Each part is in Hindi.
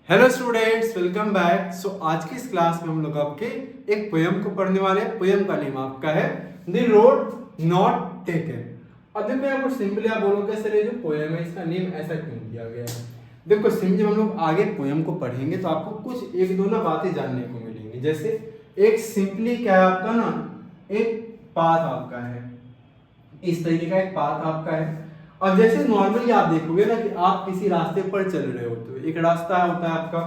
Hello students, welcome back. आज की इस क्लास में हम लोग आपके एक पोयम को पढ़ने वाले हैं। पोयम का नेम आपका है द रोड नॉट टेकन। अब देखो यहाँ पर सिंपली आप बोलोगे सर ये जो पोयम है इसका नेम ऐसा क्यों दिया गया है। देखो सिंपली जब हम लोग आगे पोयम को पढ़ेंगे तो आपको कुछ एक दो ना बातें जानने को मिलेंगी। जैसे एक सिंपली क्या है आपका ना, एक पाथ आपका है, इस तरीके का एक पाथ आपका है। अब जैसे नॉर्मली आप देखोगे ना कि आप किसी रास्ते पर चल रहे हो तो एक रास्ता होता है आपका,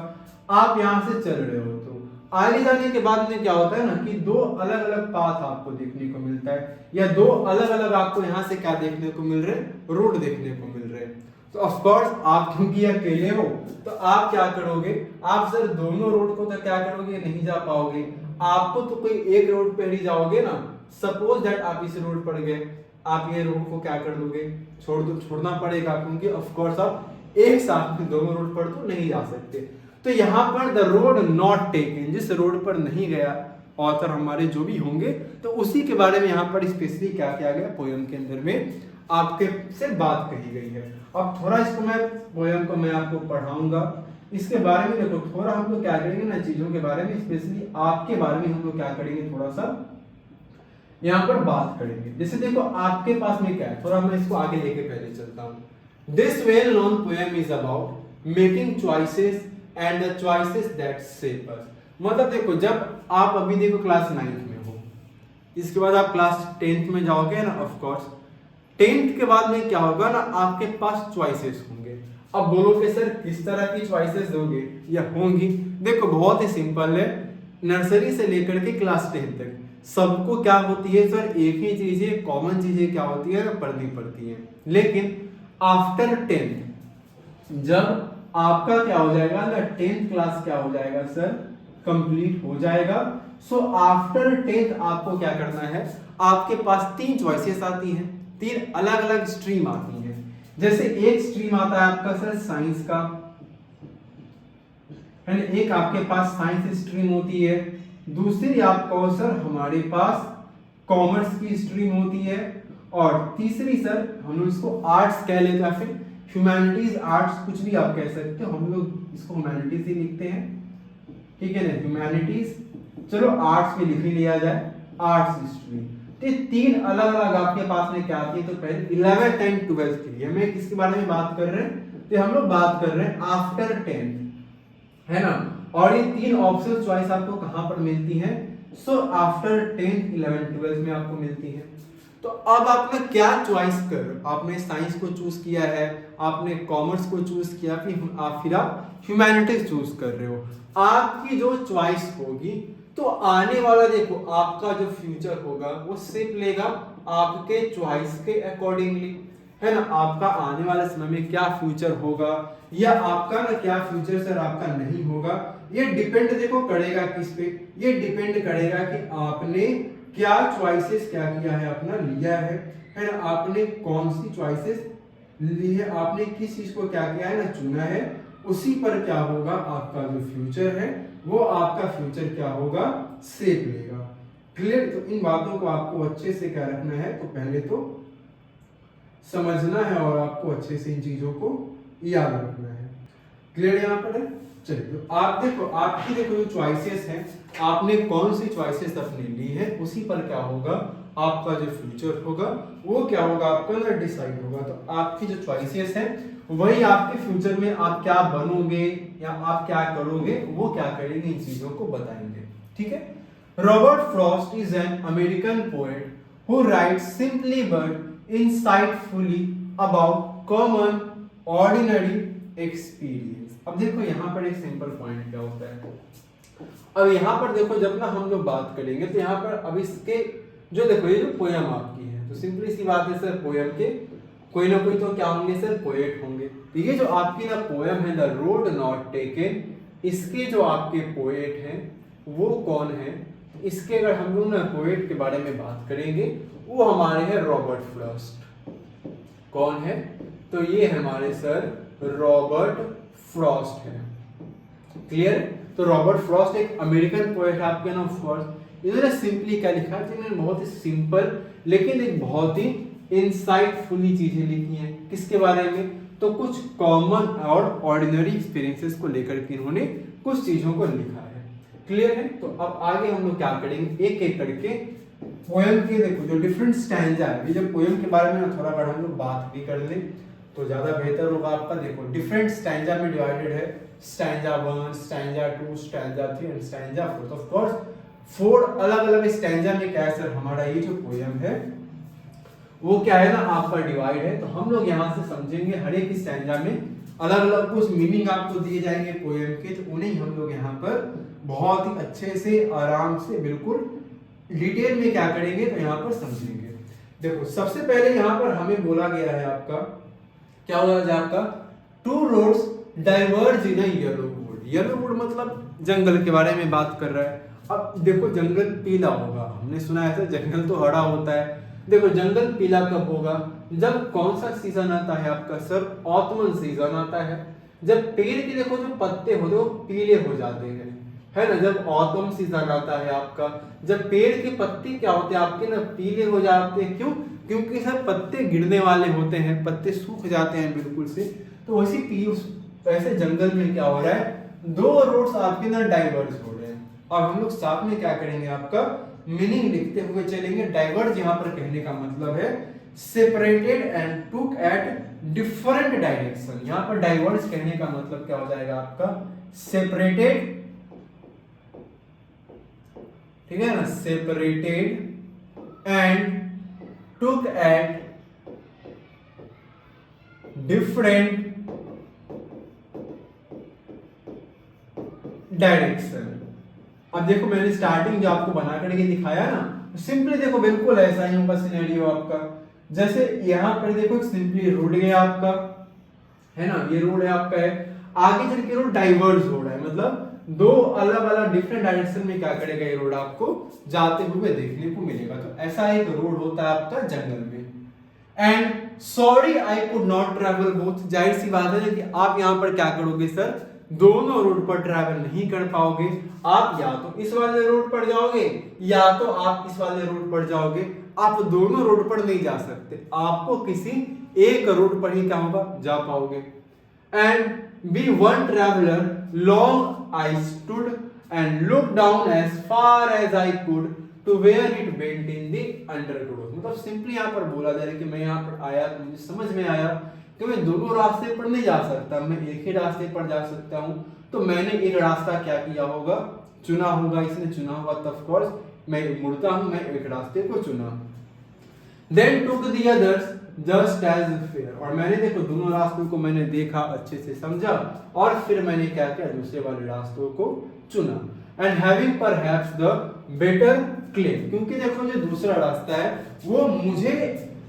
आप यहाँ से चल रहे हो तो आगे जाने के बाद में क्या होता है ना कि दो अलग अलग पाथ आपको देखने को मिलता है, या दो अलग अलग आपको यहाँ से क्या देखने को मिल रहे हैं, रोड देखने को मिल रहे हैं। तो ऑफ कोर्स आप क्योंकि अकेले हो तो आप क्या करोगे, आप सर दोनों रोड को तो क्या करोगे, नहीं जा पाओगे। आपको तो कोई एक रोड पे ही जाओगे ना। सपोज दैट आप इस रोड पर गए, आप ये रोड को क्या कर दोगे, छोड़ना पड़ेगा, क्योंकि ऑफ कोर्स आप एक साथ में दोनों रोड पर तो नहीं जा सकते। तो यहाँ पर द रोड नॉट टेकन, जिस रोड पर नहीं गया ऑथर हमारे जो भी होंगे तो उसी के बारे में यहाँ पर स्पेशली क्या किया गया, पोयम के अंदर में आपके से बात कही गई है। अब थोड़ा इसको मैं पोयम को मैं आपको पढ़ाऊंगा, इसके बारे में देखो थोड़ा हम लोग क्या करेंगे ना, चीजों के बारे में स्पेशली आपके बारे में हम लोग क्या करेंगे, थोड़ा सा यहाँ पर बात करेंगे। जैसे देखो आपके पास में क्या है, थोड़ा मैं इसको आगे लेके पहले चलता हूँ। This well known poem is about making choices and the choices that shape us. मतलब देखो जब आप अभी देखो क्लास 9th में हो, इसके बाद आप क्लास 10th में जाओगे ना, ऑफ कोर्स 10th के बाद में क्या होगा ना, आपके पास चॉइसेस होंगे। अब बोलोगे सर किस तरह की चॉइसेस दोगे या होंगी, देखो बहुत ही सिंपल है। नर्सरी से लेकर के क्लास 10 तक सबको क्या होती है सर, एक ही चीजें, कॉमन चीजें क्या होती है, पढ़नी पड़ती है। लेकिन आफ्टर 10th जब आपका क्या हो जाएगा ना, 10th क्लास क्या हो जाएगा सर, कंप्लीट हो जाएगा। सो आफ्टर 10th आपको क्या करना है, आपके पास तीन चॉइसेस आती हैं, तीन अलग अलग स्ट्रीम आती हैं। जैसे एक स्ट्रीम आता है आपका सर साइंस का, एक आपके पास साइंस स्ट्रीम होती है। दूसरी आपको सर हमारे पास कॉमर्स की स्ट्रीम होती है। और तीसरी सर हम लोग इसको आर्ट्स कह लेते हैं, फिर ह्यूमैनिटीज आर्ट्स कुछ भी आप कह सकते हो, हम लोग इसको ह्यूमैनिटीज ही लिखते हैं, ठीक है ना, ह्यूमैनिटीज। चलो आर्ट्स में लिख ही लिया जाए, आर्ट्स स्ट्रीम। तो तीन अलग अलग आपके पास में क्या आती है। तो पहले 11th एंड 12th के लिए हमें किसके बारे में बात कर रहे हैं, तो हम लोग बात कर रहे हैं आफ्टर 10th, है ना। और ये तीन ऑप्शन चॉइस आपको कहां पर मिलती हैं, so after 10th 11th 12th में आपको मिलती है। तो अब आपने क्या चॉइस कर, आपने साइंस को चूज किया है, आपने कॉमर्स को चूज किया, फिर आप ह्यूमैनिटीज चूज कर रहे हो। आपकी जो चॉइस होगी तो आने वाला देखो आपका जो फ्यूचर होगा वो शेप लेगा आपके चॉइस के अकॉर्डिंगली, है ना। आपका आने वाले समय में क्या फ्यूचर होगा या आपका ना क्या फ्यूचर सर आपका नहीं होगा, ये डिपेंड देखो करेगा किस पे, ये डिपेंड करेगा कि आपने क्या चॉइसेस क्या किया है, अपना लिया है ना, आपने कौन सी चॉइसेस ली है, आपने किस चीज को क्या किया है ना, चुना है। उसी पर क्या होगा आपका जो फ्यूचर है, वो आपका फ्यूचर क्या होगा, शेप लेगा। क्लियर। तो इन बातों को आपको अच्छे से क्या रखना है, तो पहले तो समझना है और आपको अच्छे से इन चीजों को याद रखना है। क्लियर यहाँ पर है। चलिए तो आप देखो, आपकी देखो जो चॉइसेस हैं, आपने कौन सी चॉइसेस अपनी ली है, उसी पर क्या होगा आपका जो फ्यूचर होगा वो क्या होगा आपका ना डिसाइड होगा। तो आपकी जो चॉइसेस हैं वही आपके फ्यूचर में आप क्या बनोगे या आप क्या करोगे, वो क्या करेंगे, इन चीजों को बताएंगे, ठीक है। Robert Frost is an American poet who rights simply but insightfully about common ordinary experience। अब देखो यहाँ पर एक सिंपल पॉइंट क्या होता है। अब यहाँ पर देखो जब ना हम लोग बात करेंगे तो यहाँ पर अब इसके जो देखो ये जो पोयम आपकी है, तो सिंपली सी बात है सर, पोयम के कोई ना कोई तो क्या होंगे सर, पोएट होंगे। तो ये जो आपकी ना पोयम है द रोड नॉट टेकन, इसके जो आपके पोएट हैं वो कौन है, इसके अगर हम लोग ना पोएट के बारे में बात करेंगे वो हमारे हैं रॉबर्ट फ्रॉस्ट। कौन है, तो ये हमारे सर रॉबर्ट फ्रॉस्ट है। क्लियर। तो रॉबर्ट फ्रॉस्ट एक अमेरिकन पोएट आपके नाम फ्रॉस्ट, इन्होंने सिंपली क्या लिखा है, इन्होंने बहुत ही सिंपल लेकिन एक बहुत ही इंसाइटफुली चीजें लिखी हैं। किसके बारे में, तो तो कुछ कॉमन और ऑर्डिनरी एक्सपीरियंसेस को लेकर के इन्होंने कुछ चीजों को लिखा है। क्लियर है? तो अब आगे हम लोग क्या करेंगे, एक एक करके पोएम के देखो जो डिफरेंट स्टैंजा है, ये जो पोएम के बारे में ना थोड़ा बड़ा हम लोग बात भी कर ले तो ज्यादा बेहतर होगा आपका। देखो डिफरेंट स्टैंजा में डिवाइडेड है, stanza 1, stanza 2, stanza 3 and stanza 4। Of course 4 अलग-अलग स्टैंजा में क्या है सर, हमारा ये जो पोएम है वो क्या है ना आपका डिवाइड है। तो हम लोग यहाँ से समझेंगे हर एक स्टैंजा में अलग-अलग कुछ मीनिंग आपको दिए जाएंगे पोएम के, तो उन्हें हम लोग यहाँ पर बहुत ही अच्छे से आराम से बिल्कुल डिटेल में क्या करेंगे तो यहाँ पर समझेंगे। देखो सबसे पहले यहाँ पर हमें बोला गया है आपका, क्या बोला जाए आपका, 2 roads diverge in a yellow would. Yellow would मतलब जंगल के बारे में बात कर रहा है। अब देखो जंगल पीला होगा, हमने सुना है सर जंगल तो हरा होता है। देखो जंगल पीला कब होगा, जब कौन सा सीजन आता है आपका सर, ऑटमन सीजन आता है, जब पेड़ के देखो जो पत्ते होते हैं वो पीले हो जाते हैं, है ना। जब ऑटम सीजन आता है आपका, जब पेड़ के पत्ते क्या होते हैं आपके ना पीले हो जाते हैं। क्यों? क्योंकि सर पत्ते गिरने वाले होते हैं, पत्ते सूख जाते हैं बिल्कुल से। तो वैसे जंगल में क्या हो रहा है, 2 रोड्स आपके ना डाइवर्ज हो रहे हैं। और हम लोग साथ में क्या करेंगे, आपका मीनिंग लिखते हुए चलेंगे। डाइवर्ज यहाँ पर कहने का मतलब है separated and took at different direction. यहाँ पर डाइवर्ज कहने का मतलब क्या हो जाएगा आपका, सेपरेटेड, ठीक है ना, separated and took at different direction. अब देखो मैंने स्टार्टिंग जो आपको बना करके दिखाया ना, सिंपली देखो बिल्कुल ऐसा ही होगा सिनेरियो आपका। जैसे यहाँ पर देखो सिंपली रोड गया आपका, है ना, ये रोड है आपका है, आगे चल के रोड डाइवर्स हो रहा है, मतलब 2 अलग-अलग डिफरेंट डायरेक्शन में क्या करेगा ये रोड आपको जाते हुए देखने को मिलेगा। तो ऐसा एक रोड होता है आपका जंगल में। And sorry I could not travel both, जाहिर सी बात है कि आप यहाँ पर क्या करोगे सर, दोनों रोड पर ट्रैवल नहीं कर पाओगे। आप या तो इस वाले रोड पर जाओगे या तो आप इस वाले रोड पर जाओगे, आप दोनों रोड पर नहीं जा सकते, आपको किसी एक रोड पर ही क्या होगा, जा पाओगे। And be one traveller long I stood and look down as far as I could to where it bent in the undergrowth. मतलब सिंपली यहाँ पर बोला जा रहा है कि मैं यहाँ पर आया तो मुझे समझ में आया कि मैं दोनों रास्ते पर नहीं जा सकता, मैं एक ही रास्ते पर जा सकता हूं। तो मैंने एक रास्ता क्या किया होगा, चुना होगा, इसने चुना होगा, तो ऑफ कोर्स मैं मुड़ता हूं, मैं एक रास्ते को चुना। Then took the others just as fair, और मैंने देखो दोनों रास्तों को मैंने देखा, अच्छे से समझा, और फिर मैंने क्या किया, दूसरे वाले रास्तों को चुना। And having perhaps the better claim, क्योंकि देखो जो दूसरा रास्ता है वो मुझे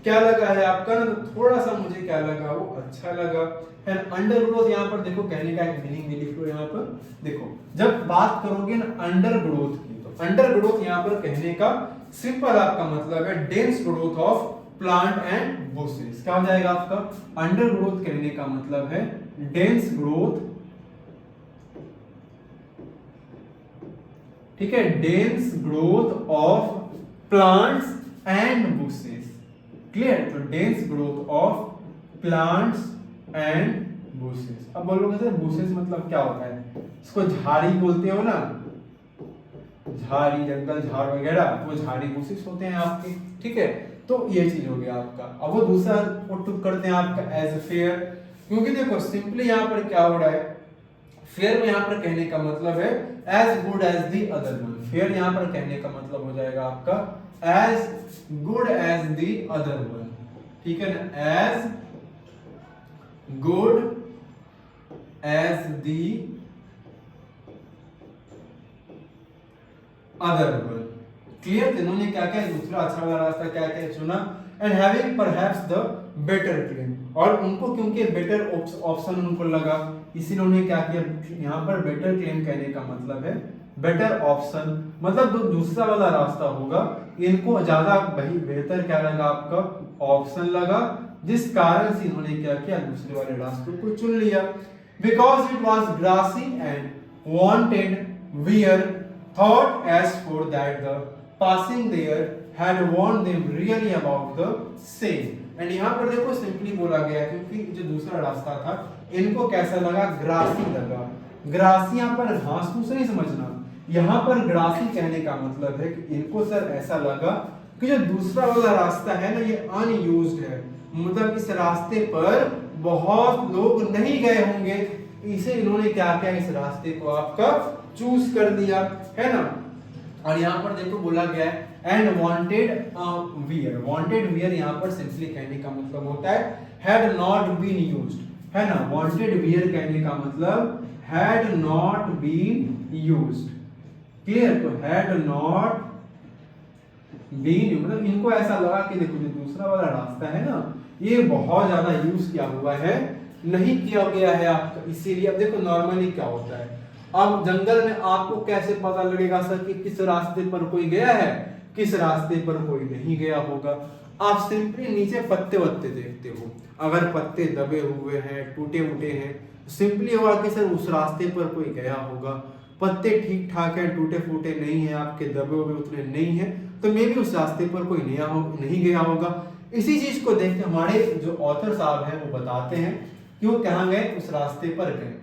क्या लगा है आपका ना, थोड़ा सा मुझे क्या लगा, वो अच्छा लगा। एंड अंडरग्रोथ यहाँ पर देखो कहने का एक मीनिंग भी लिख लो यहाँ पर। देखो जब बात करोगे ना अंडरग्रोथ की, तो अंडरग्रोथ यहाँ पर कहने का सिंपल आपका मतलब है dense growth of plant and bushes. क्या हो जाएगा आपका, अंडरग्रोथ कहने का मतलब है डेंस ग्रोथ, ठीक है, dense growth of plants and bushes. Clear? तो dense growth of plants and bushes. अब बोलोगे सर बुशेस मतलब क्या होता है, इसको झाड़ी बोलते हो ना, झाड़ी, जंगल झाड़ वगैरह, वो झाड़ी बुशेस होते हैं आपके, ठीक है। तो ये चीज हो गया आपका। अब वो दूसरा टुक करते हैं आपका एज फेयर, क्योंकि देखो सिंपली यहाँ पर क्या हो रहा है, फेयर में यहाँ पर कहने का मतलब है as good as the other one. Fair यहाँ पर कहने का मतलब हो जाएगा आपका as good as the other one, ठीक है ना, as good as the other one. Clear? इन्होंने क्या क्या दूसरा अच्छा वाला रास्ता क्या क्या चुना। And having perhaps the better claim, और उनको क्योंकि बेटर ऑप्शन उनको लगा, इसीलिए उन्होंने क्या किया, यहाँ पर बेटर क्लेम कहने का मतलब है बेटर ऑप्शन, मतलब जो दूसरा वाला रास्ता होगा इनको ज्यादा बेहतर क्या लगा, आपका ऑप्शन लगा, जिस कारण से इन्होंने क्या किया, दूसरे वाले रास्तों को चुन लिया। Because it was grassy and wanted wear thought as for that the passing there had warned them really about the same। And यहाँ पर देखो सिंपली बोला गया क्योंकि जो दूसरा रास्ता था इनको कैसा लगा, ग्रासी लगा। ग्रासी यहाँ पर घास फूस नहीं समझना, यहाँ पर ग्रासी कहने का मतलब है कि इनको सर ऐसा लगा कि जो दूसरा वाला रास्ता है ना ये अनयूज्ड है, मतलब इस रास्ते पर बहुत लोग नहीं गए होंगे, इसे इन्होंने क्या किया, इस रास्ते को आपका चूज कर दिया, है ना। और यहाँ पर देखो बोला गया है and wanted wear. Wanted wear यहाँ पर सिंपली कहने का मतलब होता है हैड नॉट बीन यूज्ड, है ना। वांटेड वियर कहने का मतलब had not been used, clear. तो हैड नॉट बीन मतलब इनको ऐसा लगा कि देखो जो दूसरा वाला रास्ता है ना ये बहुत ज्यादा यूज किया हुआ है, नहीं किया गया है आपका, इसीलिए। अब देखो नॉर्मली क्या होता है, अब जंगल में आपको कैसे पता लगेगा सर कि किस रास्ते पर कोई गया है, किस रास्ते पर कोई नहीं गया होगा। आप सिंपली नीचे पत्ते वत्ते देखते हो, अगर पत्ते दबे हुए हैं, टूटे फूटे हैं, सिंपली होगा कि सर उस रास्ते पर कोई गया होगा। पत्ते ठीक ठाक हैं, टूटे फूटे नहीं है, आपके दबे हुए उतने नहीं है, तो मे भी उस रास्ते पर कोई नहीं गया होगा। इसी चीज को देख के हमारे जो ऑथर साहब हैं वो बताते हैं कि वो कहाँ गए, उस रास्ते पर गए।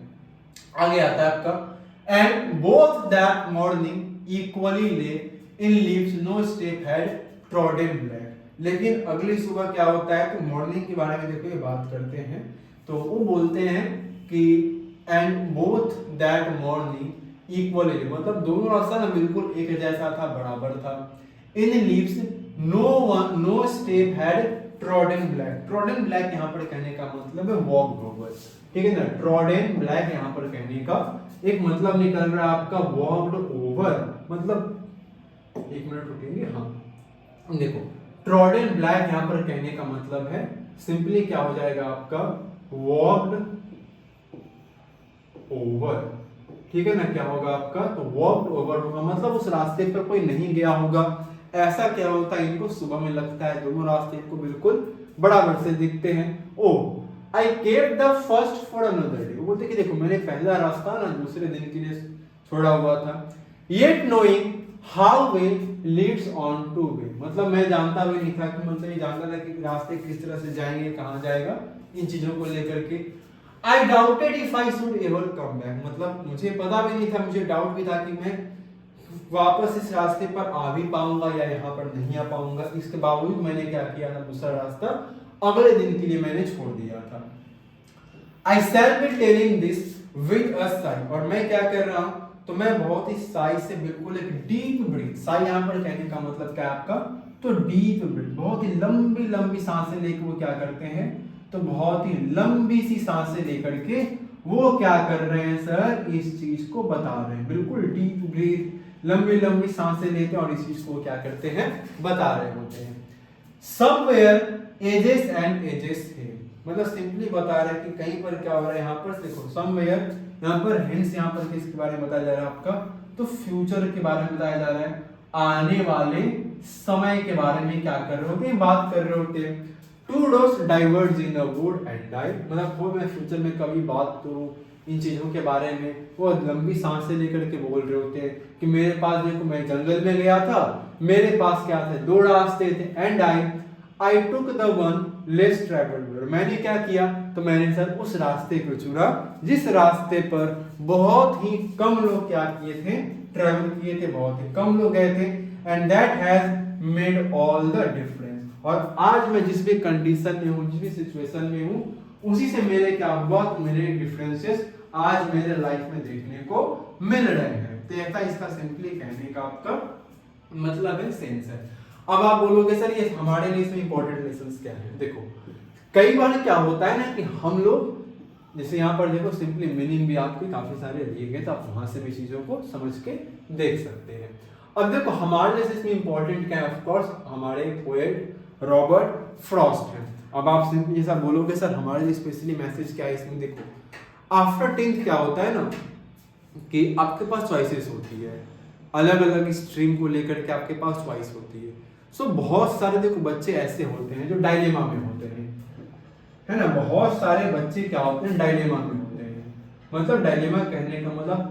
आगे आता है आपका and both that morning equally lay in leaves no step had trodden black. लेकिन अगली सुबह क्या होता है, तो मॉर्निंग के बारे में देखो ये बात करते हैं, तो वो बोलते हैं कि and both that morning equally, मतलब दोनों रास्ता ना बिल्कुल एक जैसा था, बराबर था। In leaves no step had trodden black. Trodden black यहाँ पर कहने का मतलब है वॉक्ड ओवर, ठीक है ना। ट्रॉडन ब्लैक यहाँ पर कहने का एक मतलब निकल रहा है आपका वॉक्ड ओवर, मतलब एक मिनट रुकेंगे, हाँ देखो ट्रॉडन ब्लैक यहाँ पर कहने का मतलब है सिंपली क्या हो जाएगा आपका वॉक्ड ओवर, ठीक है ना। क्या होगा आपका, तो वॉक्ड ओवर होगा, मतलब उस रास्ते पर कोई नहीं गया होगा। ऐसा क्या होता है, इनको सुबह में लगता है दोनों रास्ते इनको बिल्कुल बराबर से दिखते हैं। Oh I kept the first for another day, वो बोलते कि देखो मैंने पहला रास्ता ना दूसरे दिन के लिए छोड़ा हुआ था। Yet knowing how way Leeds on two way, मतलब मैं जानता भी नहीं था कि, मतलब ये जानता था कि रास्ते किस तरह से जाएंगे, कहाँ जाएगा, इन चीजों को लेकर के। आई doubted if I should ever come back, मतलब मुझे पता भी नहीं था, मुझे डाउट भी था कि मैं वापस इस रास्ते पर आ भी पाऊंगा या यहाँ पर नहीं आ पाऊंगा। इसके बावजूद मैंने क्या किया था, दूसरा रास्ता अगले दिन के लिए मैंने छोड़ दिया था। I shall be telling this with a sigh, और मैं क्या कर रहा हूं, तो मैं बहुत ही साई से बिल्कुल एक डीप ब्रीथ, साई यहाँ पर कहने का मतलब क्या है आपका, तो डीप ब्रीथ, बहुत ही लंबी लंबी सांसें लेकर वो क्या करते हैं, तो बहुत ही लंबी सी सांसें लेकर के वो क्या कर रहे हैं सर, इस चीज को बता रहे हैं। बिल्कुल डीप ब्रीथ, लंबी लंबी सांसें लेते हैं और इस चीज को क्या करते हैं, बता रहे होते हैं। समवेयर एजेस एंड एजेस है, मतलब सिंपली बता रहे हैं कि कहीं पर क्या हो रहा है, यहाँ पर देखो समवेयर, यहाँ पर हेंस, यहाँ पर किसके बारे में बताया जा रहा है आपका, तो फ्यूचर के बारे में बताया जा रहा है, आने वाले समय के बारे में क्या कर रहे होते हैं, बात कर रहे होते हैं। Two dogs diverge in the wood and died, मतलब वो मैं फ्यूचर में कभी बात करूं इन चीजों के बारे में, वो लंबी सांसें लेकर के बोल रहे होते हैं कि मेरे पास देखो मैं जंगल में गया था, मेरे पास क्या थे, दो रास्ते थे, and I took the one less travelled, मैंने क्या किया, तो मैंने सर उस रास्ते को चुना जिस रास्ते पर बहुत ही कम लोग क्या किए थे, ट्रैवल किए थे, बहुत ही कम लोग गए थे। And that has made all the difference, और आज मैं जिस भी कंडीशन में हूँ, जिस भी सिचुएशन में हूँ, उसी से मेरे क्या बहुत मेरे डिफरेंसेस आज मेरे लाइफ में देखने को मिल रहे हैं। तो ऐसा इसका सिंपली कहने का आपका मतलब है, सेंस है। अब आप बोलोगे सर ये हमारे लिए इसमें इंपॉर्टेंट लेसन्स क्या है, देखो कई बार क्या होता है ना कि हम लोग, जैसे यहाँ पर देखो सिंपली मीनिंग भी आपके काफी सारे दिए गए, तो आप वहां से भी चीजों को समझ के देख सकते हैं। अब देखो हमारे लिए इसमें इंपॉर्टेंट क्या है, ऑफ कोर्स हमारे पोएट रॉबर्ट फ्रॉस्ट है। अब आप सिंपली ऐसा बोलोगे सर हमारे लिए स्पेशली मैसेज क्या है इसमें, देखो आफ्टर 10th क्या होता है ना कि आपके पास चॉइसेस होती है, अलग अलग स्ट्रीम को लेकर के आपके पास चॉइस होती है। सो बहुत सारे देखो बच्चे ऐसे होते हैं जो डायलेमा में होते हैं, है ना, बहुत सारे बच्चे क्या होते हैं, डायलेमा में होते हैं, मतलब डायलेमा कहने का मतलब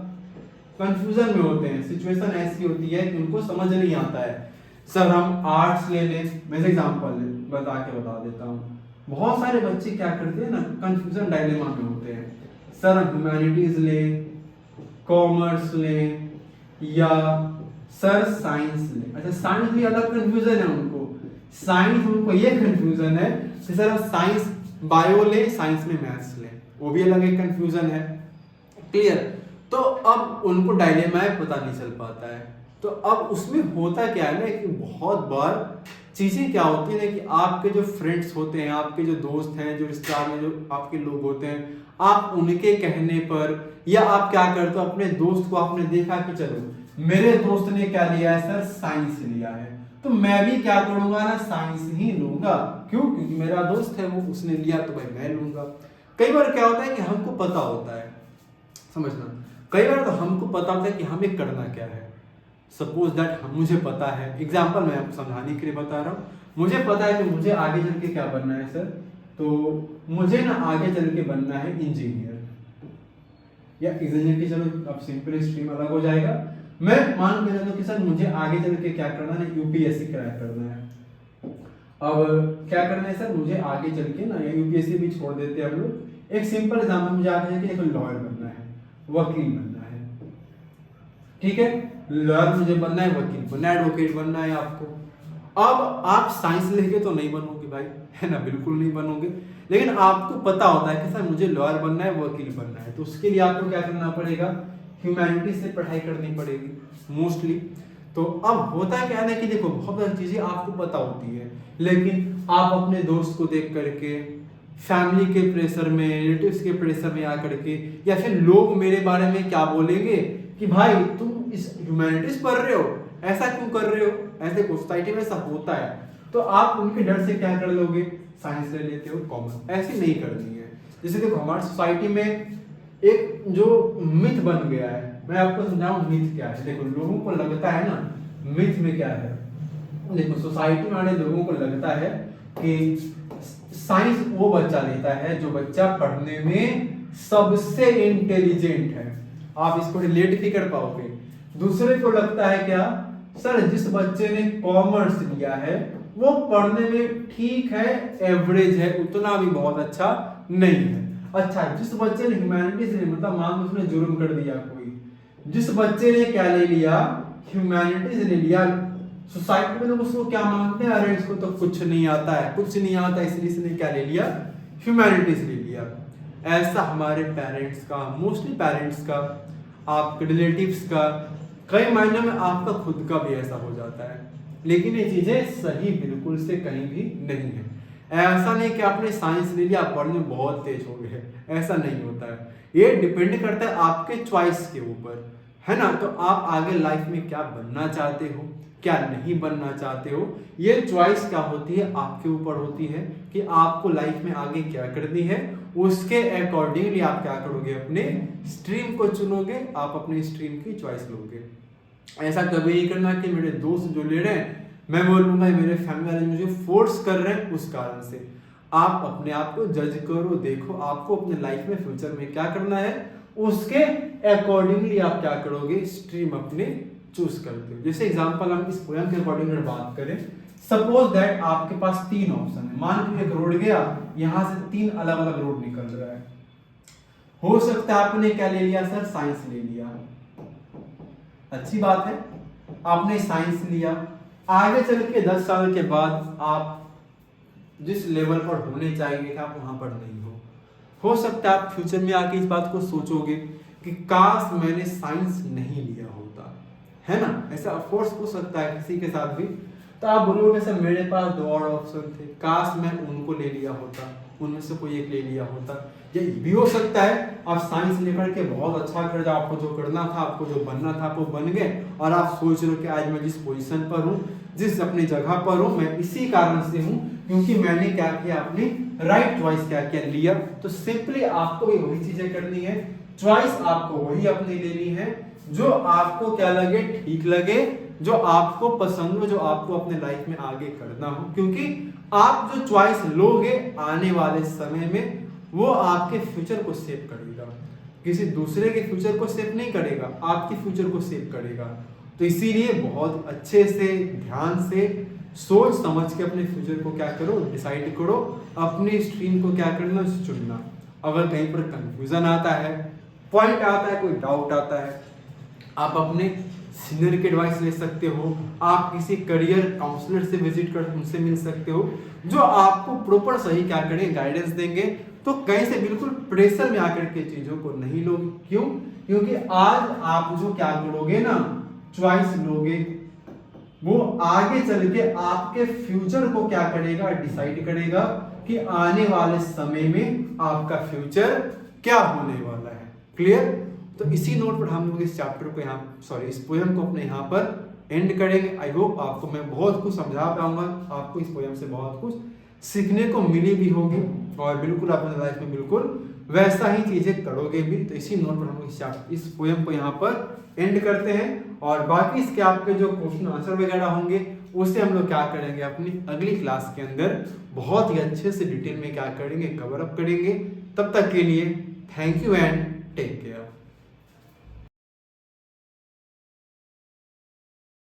कंफ्यूजन में होते हैं। सिचुएशन ऐसी होती है कि उनको समझ नहीं आता है, सर हम आर्ट्स ले लें, मैं एग्जांपल बता देता हूँ। बहुत सारे बच्चे क्या करते हैं ना, कंफ्यूजन डायलेमा में होते हैं। सर ह्यूमैनिटीज ले, कॉमर्स ले, या सर साइंस ले। अच्छा साइंस भी अलग कंफ्यूजन है उनको। साइंस उनको ये कंफ्यूजन है कि सर आप साइंस बायो ले, साइंस में मैथ्स ले, वो भी अलग एक कंफ्यूजन है। क्लियर? तो अब उनको डायलेमा है, पता नहीं चल पाता है। तो अब उसमें होता क्या है ना कि बहुत बार चीज़ें क्या होती है ना कि आपके जो फ्रेंड्स होते हैं, आपके जो दोस्त हैं, जो रिश्तेदार में जो आपके लोग होते हैं, आप उनके कहने पर या आप क्या करते हो, अपने दोस्त को आपने देखा कि चलो मेरे दोस्त ने क्या लिया है सर, साइंस लिया है, तो मैं भी क्या करूंगा ना, साइंस ही लूंगा। क्यों? क्योंकि मेरा दोस्त है वो, उसने लिया तो भाई मैं लूंगा। कई बार क्या होता है कि हमको पता होता है, समझना, कई बार तो हमको पता होता है कि हमें करना क्या है। सपोज दैट मुझे पता है, एग्जाम्पल मैं आपको समझाने के लिए बता रहा हूँ, मुझे पता है कि मुझे आगे चल के क्या बनना है सर, तो मुझे ना आगे चल के बनना है इंजीनियर, या इंजीनियर की चलो अब सिंपल स्ट्रीम अलग हो जाएगा। मैं मान के चलता कि सर मुझे आगे चल के क्या करना है, यूपीएससी क्रैक करना है। अब क्या करना है सर, मुझे आगे चल के ना, या यूपीएससी भी छोड़ देते हैं हम लोग, एक सिंपल एग्जाम्पल, मुझे आगे चल के एक लॉयर बनना है, वकील बनना है। ठीक है, लॉयर मुझे बनना है, वकील बनना है, एडवोकेट बनना है आपको। अब आप साइंस लेके तो नहीं बनोगे भाई, है ना, बिल्कुल नहीं बनोगे। लेकिन आपको पता होता है कि सर मुझे लॉयर बनना है, वकील बनना है, तो उसके लिए आपको क्या करना पड़ेगा, ह्यूमैनिटीज से पढ़ाई करनी पड़ेगी मोस्टली। तो अब होता क्या है ना कि देखो बहुत सारी चीजें आपको पता होती है, लेकिन आप अपने दोस्त को देख करके, फैमिली के प्रेशर में, रिलेटिव्स के प्रेशर में आकर के, या फिर लोग मेरे बारे में क्या बोलेंगे कि भाई तुम इस ह्यूमैनिटीज पढ़ रहे हो, ऐसा क्यों कर रहे हो, ऐसे सोसाइटी में ऐसा होता है, तो आप उनके डर से क्या कर लोगे, साइंस ले लेते हो, कॉमर्स। ऐसी नहीं करनी है। जैसे देखो हमारी सोसाइटी में एक जो मिथ बन गया है, मैं आपको समझाऊं मिथ क्या है। देखो लोगों को लगता है ना, मिथ में क्या है, देखो सोसाइटी में आने लोगों को लगता है कि साइंस वो बच्चा लेता है जो बच्चा पढ़ने में सबसे इंटेलिजेंट है। आप इसको रिलेट भी कर पाओगे। दूसरे को लगता है क्या, सर जिस बच्चे ने कॉमर्स लिया है वो पढ़ने में ठीक है, एवरेज है, उतना भी बहुत अच्छा नहीं है। अच्छा, जिस बच्चे ने ह्यूमैनिटीज ले, मतलब मान लो उसने जुर्म कर दिया कोई, जिस बच्चे ने क्या ले लिया, ह्यूमैनिटीज ले लिया, सोसाइटी में लोग उसको क्या मानते हैं, अरे इसको तो कुछ नहीं आता है, कुछ नहीं आता, इसलिए इसने क्या ले लिया, ह्यूमैनिटीज ले लिया। ऐसा हमारे पेरेंट्स का, मोस्टली पेरेंट्स का, आपके रिलेटिव्स का, कई मायने में आपका खुद का भी ऐसा हो जाता है। लेकिन ये चीजें सही बिल्कुल से कहीं भी नहीं है। ऐसा नहीं कि आपने साइंस ले लिया, आप पढ़ने में बहुत तेज हो गए, ऐसा नहीं होता है। ये डिपेंड करता है आपके चॉइस के ऊपर, है ना। तो आप आगे लाइफ में क्या बनना चाहते हो, क्या नहीं बनना चाहते हो, ये चॉइस क्या होती है, आपके ऊपर होती है कि आपको लाइफ में आगे क्या करनी है। उसके अकॉर्डिंगली आप क्या करोगे, अपने स्ट्रीम को चुनोगे, आप अपने स्ट्रीम की चॉइस लोगे। ऐसा कभी नहीं करना कि मेरे दोस्त जो ले रहे हैं मैं बोलूंगा, मेरे फैमिली वाले मुझे फोर्स कर रहे हैं उस कारण से। आप अपने आप को जज करो, देखो आपको अपने लाइफ में, फ्यूचर में क्या करना है, उसके अकॉर्डिंगली आप क्या करोगे, स्ट्रीम अपने चूज करते हो। जैसे एग्जांपल हम इस पोएम के अकॉर्डिंग अगर बात करें, सपोज दैट आपके पास 3 ऑप्शन है। मान लो एक रोड गया, यहां से 3 अलग अलग रोड निकल रहा है। हो सकता है आपने क्या ले लिया सर, साइंस ले लिया, अच्छी बात है, आपने साइंस लिया। आगे चल के 10 साल के बाद आप जिस लेवल पर होने चाहिए था आप वहां पर नहीं हो सकता है आप फ्यूचर में आके इस बात को सोचोगे कि काश मैंने साइंस नहीं लिया होता, है ना। ऐसा ऑफकोर्स हो सकता है किसी के साथ भी। तो आप बोलोगे सर मेरे पास 2 और ऑप्शन थे, काश मैं उनको ले लिया होता, उनमें से कोई एक ले लिया होता। ये भी हो सकता है आप साइंस लेकर के बहुत अच्छा कर जाओ, आपको जो करना था, आपको जो बनना था वो बन गए, और आप सोच रहे हो कि आज मैं जिस पोजीशन पर हूँ, जिस अपनी जगह पर हूँ, मैं इसी कारण से हूँ क्योंकि मैंने क्या किया, अपनी राइट चॉइस क्या किया, लिया। तो सिंपली आपको भी वही चीजें करनी है, चॉइस आपको वही अपनी लेनी है जो आपको क्या लगे, ठीक लगे, जो आपको पसंद हो, जो आपको अपने लाइफ में आगे करना हो। क्योंकि आप जो चॉइस लोगे आने वाले समय में वो आपके फ्यूचर को सेव करेगा, किसी दूसरे के फ्यूचर को सेव नहीं करेगा, आपके फ्यूचर को सेव करेगा। तो इसीलिए बहुत अच्छे से, ध्यान से सोच समझ के अपने फ्यूचर को क्या करो, डिसाइड करो, अपनी स्ट्रीम को क्या करना, चुनना। अगर कहीं पर कंफ्यूजन आता है, पॉइंट आता है, कोई डाउट आता है, आप अपने सीनियर की एडवाइस ले सकते हो, आप किसी करियर काउंसलर से विजिट कर उनसे मिल सकते हो, जो आपको प्रॉपर सही क्या करेंगे, गाइडेंस देंगे। तो कहीं से बिल्कुल प्रेशर में आकर के चीजों को नहीं लोगे। क्यों? क्योंकि आज आप जो क्या करोगे ना, चॉइस लोगे, वो आगे चल के आपके फ्यूचर को क्या करेगा, डिसाइड करेगा कि आने वाले समय में आपका फ्यूचर क्या होने वाला है। क्लियर? तो इसी नोट पर हम लोग इस चैप्टर को इस पोएम को अपने यहाँ पर एंड करेंगे। आई होप आपको मैं बहुत कुछ समझा पाऊंगा, आपको इस पोएम से बहुत कुछ सीखने को मिली भी होगी और बिल्कुल अपने लाइफ में बिल्कुल वैसा ही चीजें करोगे भी। तो इसी नोट पर हम लोग इस पोएम को यहाँ पर एंड करते हैं और बाकी इसके आपके जो क्वेश्चन आंसर वगैरह होंगे उससे हम लोग क्या करेंगे, अपनी अगली क्लास के अंदर बहुत ही अच्छे से डिटेल में क्या करेंगे, कवर अप करेंगे। तब तक के लिए thank you and take care.